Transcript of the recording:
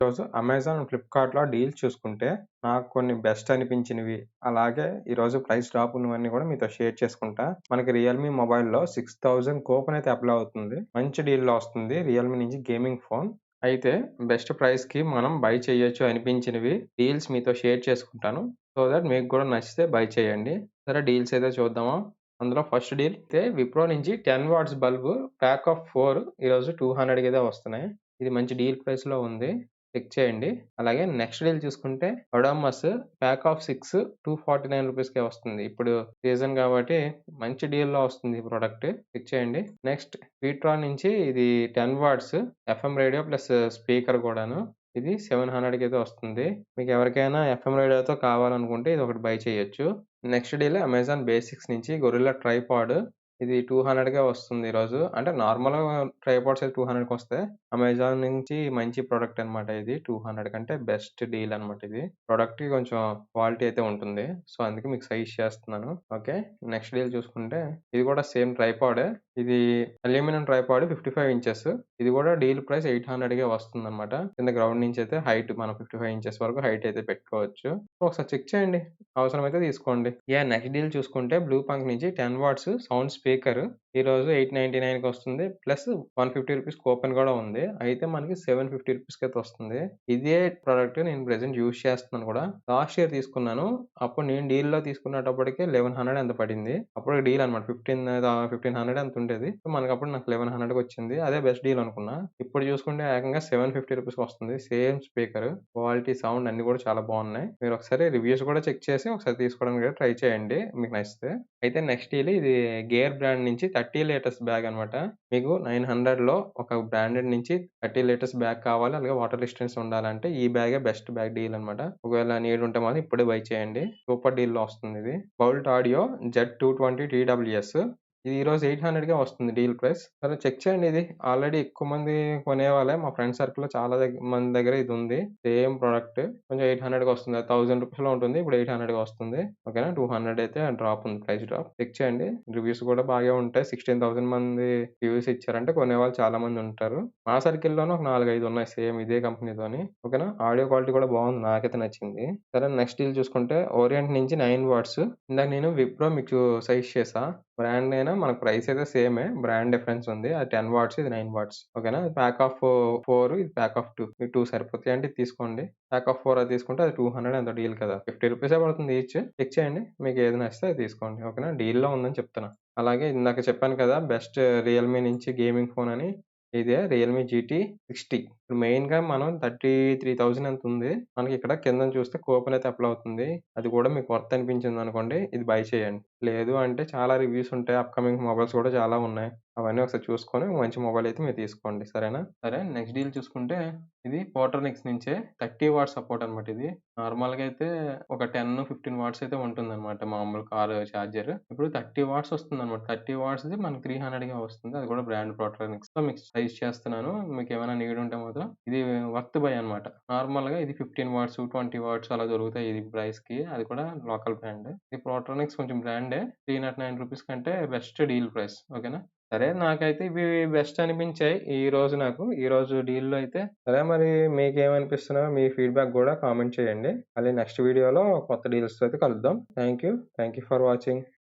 ఈరోజు అమెజాన్, ఫ్లిప్‌కార్ట్‌లో డీల్స్ చూసుకుంటే, నాకు కొన్ని బెస్ట్ అనిపించినవి, అలాగే ఈరోజు ప్రైస్ డ్రాప్ ఉన్నవన్నీ కూడా మీతో షేర్ చేసుకుంటా. మనకి రియల్‌మీ మొబైల్‌లో 6000 కూపన్ అయితే అప్లై అవుతుంది. మంచి డీల్‌లో వస్తుంది. రియల్‌మీ నుంచి గేమింగ్ ఫోన్. అయితే బెస్ట్ ప్రైస్‌కి మనం బై చేయొచ్చు అనిపించినవి డీల్స్ మీతో షేర్ చేసుకుంటాను. సో థట్ మీకు కూడా నచ్చితే బై చేయండి. సరే డీల్స్ అయితే చూద్దామా? అందులో ఫస్ట్ డీల్ అయితే విప్రో నుంచి 10 వాట్స్ బల్బు ప్యాక్ ఆఫ్ 4 ఈరోజు 200కి అయితే వస్తున్నాయి. ఇది మంచి డీల్ ప్రైస్‌లో ఉంది. చెక్ చేయండి. అలాగే నెక్స్ట్ డీల్ చూసుకుంటే ఒడోమస్ ప్యాక్ ఆఫ్ 6 249 వస్తుంది. ఇప్పుడు సీజన్ కాబట్టి మంచి డీల్‌లో వస్తుంది ఈ ప్రొడక్ట్. చెక్ చేయండి. నెక్స్ట్ వీట్రాన్ నుంచి ఇది 10 watts FM radio plus speaker కూడాను. ఇది 700కి అయితే వస్తుంది. మీకు ఎవరికైనా ఎఫ్ఎం రేడియోతో కావాలనుకుంటే ఇది ఒకటి బై చేయొచ్చు. నెక్స్ట్ డీల్ అమెజాన్ బేసిక్స్ నుంచి గొరిల్లా ట్రైపాడ్ ఇది 200కే వస్తుంది ఈరోజు. అంటే నార్మల్‌గా ట్రైపాడ్స్ అయితే 200కి వస్తాయి. అమెజాన్ నుంచి మంచి ప్రొడక్ట్ అన్నమాట ఇది. 200 కంటే బెస్ట్ డీల్ అన్నమాట ఇది. ప్రొడక్ట్‌కి కొంచెం క్వాలిటీ అయితే ఉంటుంది. సో, అందుకే మీకు సజెస్ట్ చేస్తున్నాను. ఓకే. నెక్స్ట్ డీల్ చూసుకుంటే ఇది కూడా సేమ్ ట్రైపాడే. ఇది అల్యూమినియం ట్రైపాడ్ 55 ఇంచెస్. ఇది కూడా డీల్ ప్రైస్ 800కే వస్తుందన్నమాట. కింద గ్రౌండ్ నుంచి అయితే హైట్ మనం 55 ఇంచెస్ వరకు హైట్ అయితే పెట్టుకోవచ్చు. ఒకసారి చెక్ చేయండి. అవసరమైతే తీసుకోండి. నెక్స్ట్ డీల్ చూసుకుంటే బ్లూ పంక్ నుంచి 10 వాట్స్ సౌండ్ స్పీకర్ ఈరోజు 899కి వస్తుంది. ప్లస్ రూ. 150 కూపన్ కూడా ఉంది. అయితే మనకి 750 అయితే వస్తుంది. ఇదే ప్రొడక్ట్ నేను ప్రెజెంట్ యూజ్ చేస్తున్నాను కూడా. లాస్ట్ ఇయర్ తీసుకున్నాను. అప్పుడు నేను డీల్‌లో తీసుకునేటప్పటికి 1100 ఎంత పడింది. అప్పుడు డీల్ అన్నమాట. 1500 ఎంత ఉండేది. మనకప్పుడు నాకు 1100కి వచ్చింది. అదే బెస్ట్ డీల్ అనుకున్నా. ఇప్పుడు చూసుకుంటే ఏకంగా 750 వస్తుంది. సేమ్ స్పీకర్, క్వాలిటీ, సౌండ్ అన్నీ కూడా చాలా బాగున్నాయి. మీరు ఒకసారి రివ్యూస్ కూడా చెక్ చేసి ఒకసారి తీసుకోవడానికి కూడా ట్రై చేయండి మీకు నచ్చితే. అయితే నెక్స్ట్ డీల్ ఇది గేర్ బ్రాండ్ నుంచి 30 లీటర్స్ బ్యాగ్ అన్నమాట. మీకు 900లో ఒక బ్రాండెడ్ నుంచి 30 లీటర్స్ బ్యాగ్ కావాలి. అలాగే వాటర్ రెసిస్టెన్స్ ఉండాలంటే ఈ బ్యాగే బెస్ట్ బ్యాగ్ డీల్ అన్నమాట. ఒకవేళ నీడ్ ఉంటే మాత్రం ఇప్పుడే బై చేయండి. సూపర్ డీల్‌లో వస్తుంది ఇది. బౌల్ట్ ఆడియో Z220 TWS ఇది ఈరోజు 800కే వస్తుంది డీల్ ప్రైస్. సరే చెక్ చేయండి ఇది. ఆల్రెడీ ఎక్కువ మంది కొనేవాళ్ళే. మా ఫ్రెండ్ సర్కిల్‌లో చాలా మంది దగ్గర ఇది ఉంది. Same product. కొంచెం 800కి వస్తుంది. అది రూ. 1000లో ఉంటుంది. ఇప్పుడు 800కి వస్తుంది. ఓకేనా. 200 అయితే డ్రాప్ ఉంది. Price drop. చెక్ చేయండి. రివ్యూస్ కూడా బాగే ఉంటాయి. 16,000 మంది రివ్యూస్ ఇచ్చారంటే కొనేవాళ్ళు చాలా మంది ఉంటారు. మా సర్కిల్‌లోనే ఒక 4, 5 ఉన్నాయి సేమ్ ఇదే కంపెనీతోని. ఓకేనా. ఆడియో క్వాలిటీ కూడా బాగుంది. నాకైతే నచ్చింది. సరే నెక్స్ట్ డీల్ చూసుకుంటే ఓరియంట్ నుంచి 9 వాట్స్ ఇందాక నేను విప్రో మీకు సజెస్ట్ చేశా. బ్రాండ్ అయినా మనకు ప్రైస్ అయితే సేమే. బ్రాండ్ డిఫరెన్స్ ఉంది. అది 10 వాట్స్ ఇది 9 వాట్స్. ఓకేనా. ప్యాక్ ఆఫ్ 4 ఇది ప్యాక్ ఆఫ్ 2. మీకు 2 సరిపోతాయి అంటే ఇది తీసుకోండి. ప్యాక్ ఆఫ్ 4 అది తీసుకుంటే అది 200 ఎంతో డీల్ కదా. రూ. 50 పడుతుంది ఈచ్. చెక్ చేయండి. మీకు ఏది నచ్చితే అది తీసుకోండి. ఓకేనా. డీల్‌లో ఉందని చెప్తున్నా. అలాగే ఇందాక చెప్పాను కదా బెస్ట్ రియల్‌మీ నుంచి గేమింగ్ ఫోన్ అని. ఇదే రియల్‌మీ జీటీ 60. ఇప్పుడు మెయిన్‌గా మనం 33,000 ఎంత ఉంది. మనకి ఇక్కడ కిందన చూస్తే కూపన్ అయితే అప్లై అవుతుంది. అది కూడా మీకు వర్త్ అనిపించిందనుకోండి ఇది బై చేయండి. లేదు అంటే చాలా రివ్యూస్ ఉంటాయి. అప్‌కమింగ్ మొబైల్స్ కూడా చాలా ఉన్నాయి. అవన్నీ ఒకసారి చూసుకొని మంచి మొబైల్ అయితే మీరు తీసుకోండి. సరేనా? సరే నెక్స్ట్ డీల్ చూసుకుంటే ఇది పోర్ట్రోనిక్స్ నుంచే 30 వాట్స్ సపోర్ట్ అన్నమాట ఇది. నార్మల్‌గా అయితే ఒక 10, 15 వాట్స్ అయితే ఉంటుందన్నమాట మామూలు కారు చార్జర్. ఇప్పుడు 30 వాట్స్ వస్తుందన్నమాట. 30 వాట్స్‌ది మనకి 300కే వస్తుంది. అది కూడా బ్రాండ్ పోర్ట్రోనిక్స్‌లో మీకు సజెస్ట్ చేస్తున్నాను. మీకేమైనా నీడ్ ఉంటే మాత్రం ఇది వర్త్ బై అన్నమాట. నార్మల్‌గా ఇది 15 వాట్స్, 20 వాట్స్ అలా దొరుకుతాయి ఇది ప్రైస్‌కి. అది కూడా లోకల్ బ్రాండ్. ఈ పోర్ట్రోనిక్స్ కొంచెం బ్రాండే. రూ. 309 కంటే బెస్ట్ డీల్ ప్రైస్. ఓకేనా. సరే నాకైతే ఇవి బెస్ట్ అనిపించాయి ఈరోజు నాకు. ఈరోజు డీల్‌లో అయితే. సరే మరి మీకేమనిపిస్తున్నాయో మీ ఫీడ్‌బ్యాక్ గూడా కామెంట్ చేయండి. మళ్ళీ నెక్స్ట్ వీడియోలో కొత్త డీల్స్‌తో అయితే కలుద్దాం. Thank you. Thank you for watching.